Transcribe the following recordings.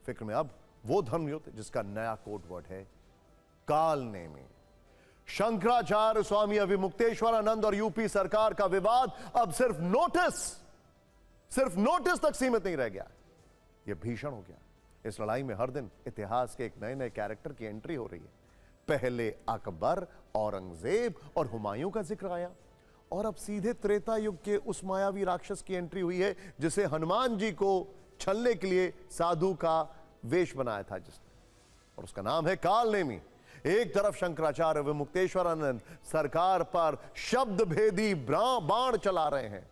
फिक्र में अब वो धर्मयुद्ध जिसका नया कोड वर्ड है काल नेमी। शंकराचार्य स्वामी अविमुक्तेश्वरानंद और यूपी सरकार का विवाद अब सिर्फ नोटिस तक सीमित नहीं रह गया, यह भीषण हो गया। इस लड़ाई में हर दिन इतिहास के एक नए नए कैरेक्टर की एंट्री हो रही है। पहले अकबर, औरंगजेब और हुमायूं का जिक्र आया और अब सीधे त्रेता युग के उस मायावी राक्षस की एंट्री हुई है जिसे हनुमान जी को छलने के लिए साधु का वेश बनाया था जिसने, और उसका नाम है काल नेमी। एक तरफ शंकराचार्य विमुक्तेश्वरानंद सरकार पर शब्द भेदी बाण चला रहे हैं,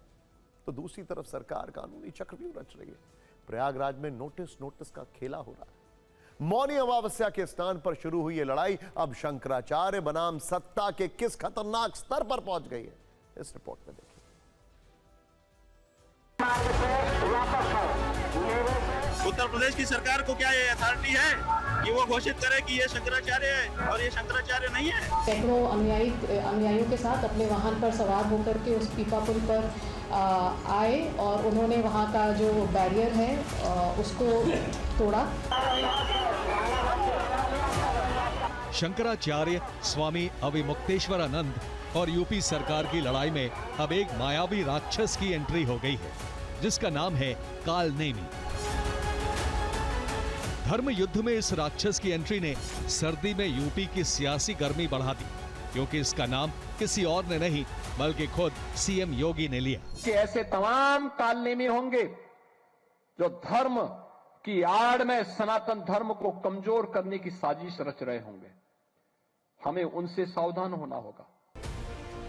तो दूसरी तरफ सरकार कानूनी चक्रव्यूह रच रही है। प्रयागराज में नोटिस का खेला हो रहा है। मौनी अमावस्या के स्नान पर शुरू हुई यह लड़ाई अब शंकराचार्य बनाम सत्ता के किस खतरनाक स्तर पर पहुंच गई है, इस रिपोर्ट में देखिए। उत्तर प्रदेश की सरकार को क्या ये अथॉरिटी है कि वो घोषित करे कि ये शंकराचार्य है और ये शंकराचार्य नहीं है? सैकड़ों अनुयायियों के साथ अपने वाहन पर सवार होकर के उस पीपा पुल पर आए और उन्होंने वहाँ का जो बैरियर है उसको तोड़ा। शंकराचार्य स्वामी अविमुक्तेश्वरानंद और यूपी सरकार की लड़ाई में अब एक मायावी राक्षस की एंट्री हो गई है जिसका नाम है काल नेमी। धर्म युद्ध में इस राक्षस की एंट्री ने सर्दी में यूपी की सियासी गर्मी बढ़ा दी, क्योंकि इसका नाम किसी और ने नहीं बल्कि खुद सीएम योगी ने लिया। कि ऐसे तमाम कालनेमी होंगे जो धर्म की आड़ में सनातन धर्म को कमजोर करने की साजिश रच रहे होंगे, हमें उनसे सावधान होना होगा।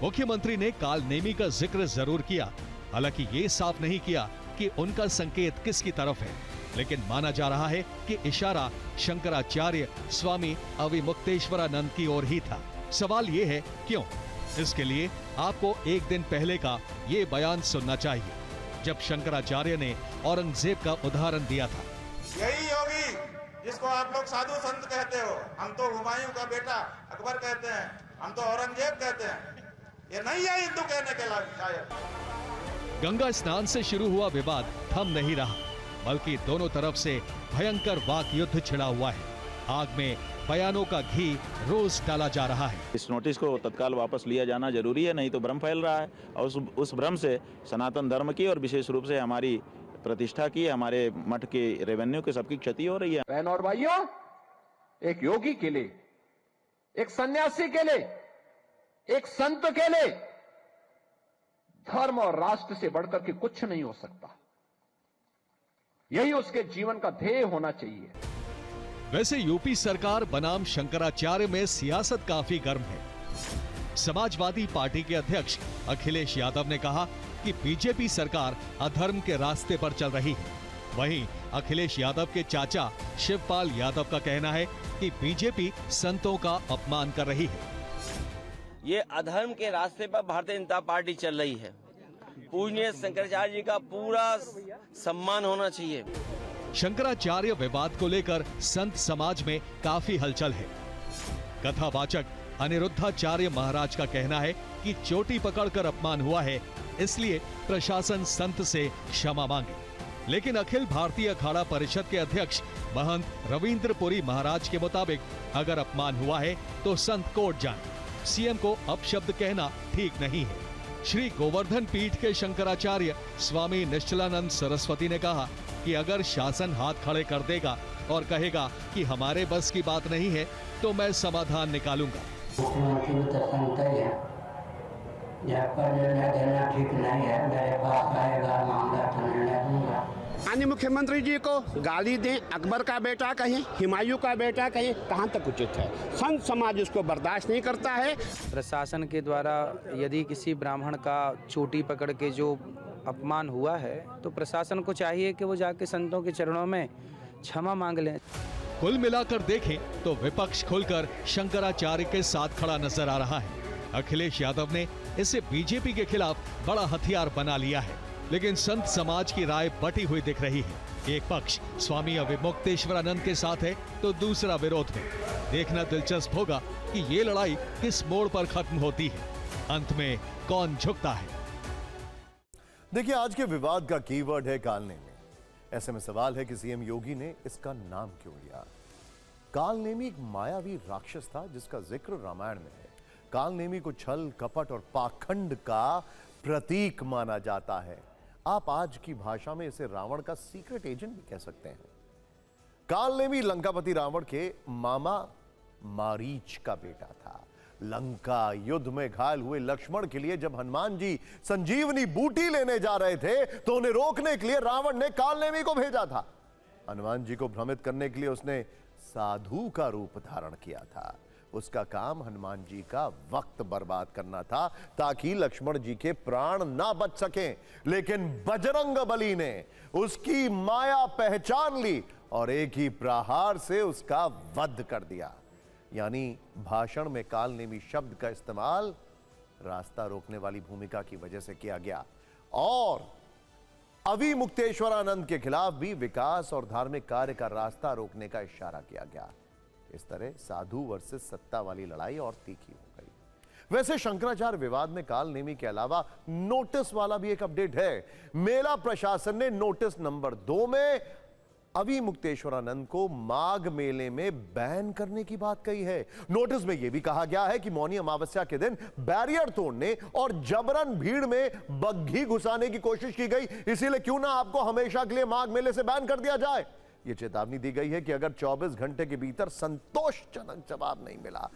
मुख्यमंत्री ने काल नेमी का जिक्र जरूर किया, हालांकि ये साफ नहीं किया कि उनका संकेत किसकी तरफ है, लेकिन माना जा रहा है कि इशारा शंकराचार्य स्वामी अविमुक्तेश्वरानंद की ओर ही था। सवाल ये है क्यों? इसके लिए आपको एक दिन पहले का ये बयान सुनना चाहिए, जब शंकराचार्य ने औरंगजेब का उदाहरण दिया था। यही योगी जिसको आप लोग साधु संत कहते हो, हम तो हुमायूं का बेटा अकबर कहते हैं, हम तो औरंगजेब कहते हैं, ये नहीं है हिंदू कहने के लायक। गंगा स्नान से शुरू हुआ विवाद थम नहीं रहा, बल्कि दोनों तरफ से भयंकर वाक युद्ध छिड़ा हुआ है। आग में बयानों का घी रोज डाला जा रहा है। इस नोटिस को तत्काल वापस लिया जाना जरूरी है, नहीं तो भ्रम फैल रहा है और उस भ्रम से सनातन धर्म की और विशेष रूप से हमारी प्रतिष्ठा की, हमारे मठ के रेवेन्यू की सबकी क्षति हो रही है। बहन और भाइयों, एक योगी के लिए, एक सन्यासी के लिए, एक संत के लिए धर्म और राष्ट्र से बढ़कर के कुछ नहीं हो सकता। यही उसके जीवन का ध्येय होना चाहिए। वैसे यूपी सरकार बनाम शंकराचार्य में सियासत काफी गर्म है। समाजवादी पार्टी के अध्यक्ष अखिलेश यादव ने कहा कि बीजेपी सरकार अधर्म के रास्ते पर चल रही है। वहीं अखिलेश यादव के चाचा शिवपाल यादव का कहना है कि बीजेपी संतों का अपमान कर रही है। ये अधर्म के रास्ते पर भारतीय जनता पार्टी चल रही है। पूज्य शंकराचार्य जी का पूरा सम्मान होना चाहिए। शंकराचार्य विवाद को लेकर संत समाज में काफी हलचल है। कथावाचक अनिरुद्धाचार्य महाराज का कहना है कि चोटी पकड़कर अपमान हुआ है, इसलिए प्रशासन संत से क्षमा मांगे। लेकिन अखिल भारतीय अखाड़ा परिषद के अध्यक्ष महंत रविंद्रपुरी महाराज के मुताबिक अगर अपमान हुआ है तो संत कोर्ट जाएं। सीएम को अपशब्द कहना ठीक नहीं है। श्री गोवर्धन पीठ के शंकराचार्य स्वामी निश्चलानंद सरस्वती ने कहा कि अगर शासन हाथ खड़े कर देगा और कहेगा कि हमारे बस की बात नहीं है तो मैं समाधान निकालूंगा। ठीक नहीं है, मेरे पास आएगा मामला तो निर्णय दूंगा। अन्य मुख्यमंत्री जी को गाली दें, अकबर का बेटा कहें, हुमायूं का बेटा कहें, कहाँ तक उचित है? संत समाज इसको बर्दाश्त नहीं करता है। प्रशासन के द्वारा यदि किसी ब्राह्मण का चोटी पकड़ के जो अपमान हुआ है तो प्रशासन को चाहिए कि वो जाके संतों के चरणों में क्षमा मांग लें। कुल मिलाकर देखें तो विपक्ष खुलकर शंकराचार्य के साथ खड़ा नजर आ रहा है। अखिलेश यादव ने इसे बीजेपी के खिलाफ बड़ा हथियार बना लिया है, लेकिन संत समाज की राय बटी हुई दिख रही है। एक पक्ष स्वामी अविमुक्तेश्वरानंद के साथ है तो दूसरा विरोध में। देखना दिलचस्प होगा कि ये लड़ाई किस मोड़ पर खत्म होती है, अंत में कौन झुकता है। देखिए, आज के विवाद का कीवर्ड है काल नेमी। ऐसे में सवाल है कि सीएम योगी ने इसका नाम क्यों लिया। कालनेमी एक मायावी राक्षस था जिसका जिक्र रामायण में है। कालनेमी को छल, कपट और पाखंड का प्रतीक माना जाता है। आप आज की भाषा में इसे रावण का सीक्रेट एजेंट भी कह सकते हैं। कालनेमी लंकापति रावण के मामा मारीच का बेटा था। लंका युद्ध में घायल हुए लक्ष्मण के लिए जब हनुमान जी संजीवनी बूटी लेने जा रहे थे तो उन्हें रोकने के लिए रावण ने कालनेमी को भेजा था। हनुमान जी को भ्रमित करने के लिए उसने साधु का रूप धारण किया था। उसका काम हनुमान जी का वक्त बर्बाद करना था ताकि लक्ष्मण जी के प्राण ना बच सकें। लेकिन बजरंग बली ने उसकी माया पहचान ली और एक ही प्रहार से उसका वध कर दिया। यानी भाषण में कालनेमी शब्द का इस्तेमाल रास्ता रोकने वाली भूमिका की वजह से किया गया और अविमुक्तेश्वरानंद के खिलाफ भी विकास और धार्मिक कार्य का रास्ता रोकने का इशारा किया गया। इस तरह साधु वर्सेस सत्ता वाली लड़ाई और तीखी हो गई। वैसे शंकराचार्य विवाद में कालनेमी के अलावा नोटिस वाला भी एक अपडेट है। मेला प्रशासन ने नोटिस नंबर 2 में अविमुक्तेश्वरानंद को माघ मेले में बैन करने की बात कही है। नोटिस में यह भी कहा गया है कि मौनी अमावस्या के दिन बैरियर तोड़ने और जबरन भीड़ में बग्घी घुसाने की कोशिश की गई, इसीलिए क्यों ना आपको हमेशा के लिए माघ मेले से बैन कर दिया जाए। यह चेतावनी दी गई है कि अगर 24 घंटे के भीतर संतोषजनक जवाब नहीं मिला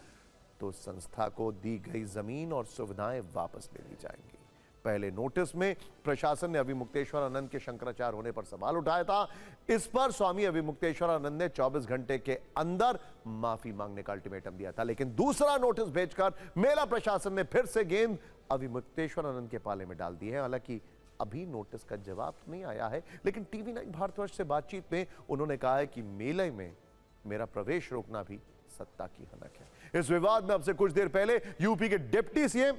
तो संस्था को दी गई जमीन और सुविधाएं वापस ले ली जाएंगी। पहले नोटिस में प्रशासन ने अविमुक्तेश्वरानंद के शंकराचार्य होने पर सवाल उठाया था। इस पर स्वामी अविमुक्तेश्वरानंद ने 24 घंटे के अंदर माफी मांगने का अल्टीमेटम दिया था। लेकिन दूसरा नोटिस भेजकर मेला प्रशासन ने फिर से गेंद अविमुक्तेश्वरानंद के पाले में डाल दी है। हालांकि अभी नोटिस का जवाब नहीं आया है, लेकिन टीवी 9 भारतवर्ष से बातचीत में उन्होंने कहा है कि मेले में मेरा प्रवेश रोकना भी सत्ता की हनक है। इस विवाद में अब से कुछ देर पहले यूपी के डिप्टी सीएम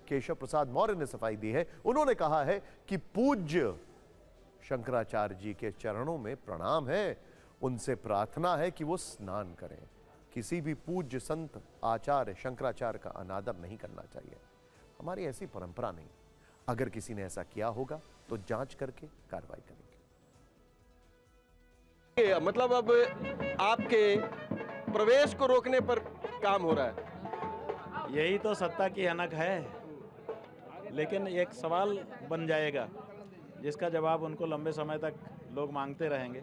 केशव प्रसाद मौर्य ने सफाई दी है। उन्होंने कहा है कि पूज्य शंकराचार्य जी के चरणों में प्रणाम है, उनसे प्रार्थना है कि वो स्नान करें। किसी भी पूज्य संत आचार्य शंकराचार्य का अनादर नहीं करना चाहिए। हमारी ऐसी परंपरा नहीं। अगर किसी ने ऐसा किया होगा तो जांच करके कार्रवाई करेंगे। मतलब अब आपके प्रवेश को रोकने पर काम हो रहा है। यही तो सत्ता की हनक है, लेकिन एक सवाल बन जाएगा जिसका जवाब उनको लंबे समय तक लोग मांगते रहेंगे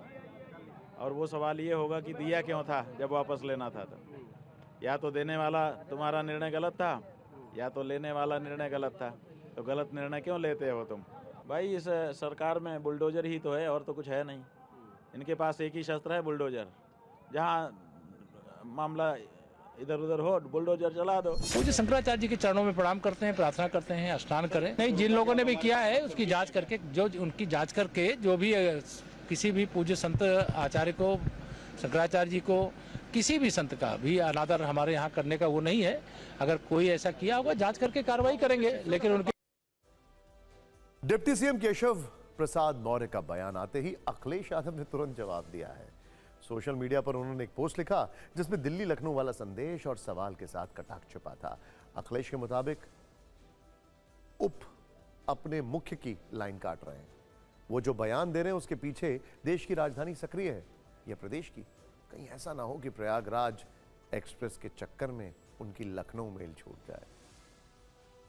और वो सवाल ये होगा कि दिया क्यों था जब वापस लेना था। तो या तो देने वाला तुम्हारा निर्णय गलत था या तो लेने वाला निर्णय गलत था। तो गलत निर्णय क्यों लेते हो तुम? भाई इस सरकार में बुलडोजर ही तो है और तो कुछ है नहीं। इनके पास एक ही शस्त्र है, बुलडोजर। जहाँ मामला इधर उधर हो बुलडोजर चला दो। पूज्य शंकराचार्य जी के चरणों में प्रणाम करते हैं, प्रार्थना करते हैं, स्नान करें। नहीं, जिन लोगों ने भी किया है उसकी जांच करके, जो उनकी जांच करके जो भी किसी भी पूज्य संत आचार्य को, शंकराचार्य जी को, किसी भी संत का भी अनादर हमारे यहाँ करने का वो नहीं है। अगर कोई ऐसा किया होगा जांच करके कार्रवाई करेंगे। लेकिन उनके डिप्टी सीएम केशव प्रसाद मौर्य का बयान आते ही अखिलेश यादव ने तुरंत जवाब दिया है। सोशल मीडिया पर उन्होंने एक पोस्ट लिखा जिसमें दिल्ली लखनऊ वाला संदेश और सवाल के साथ कटाक्ष छुपा था। अखिलेश के मुताबिक अपने मुख्य की लाइन काट रहे हैं। वो जो बयान दे रहे हैं उसके पीछे देश की राजधानी सक्रिय है या प्रदेश की। कहीं ऐसा ना हो कि प्रयागराज एक्सप्रेस के चक्कर में उनकी लखनऊ मेल छूट जाए।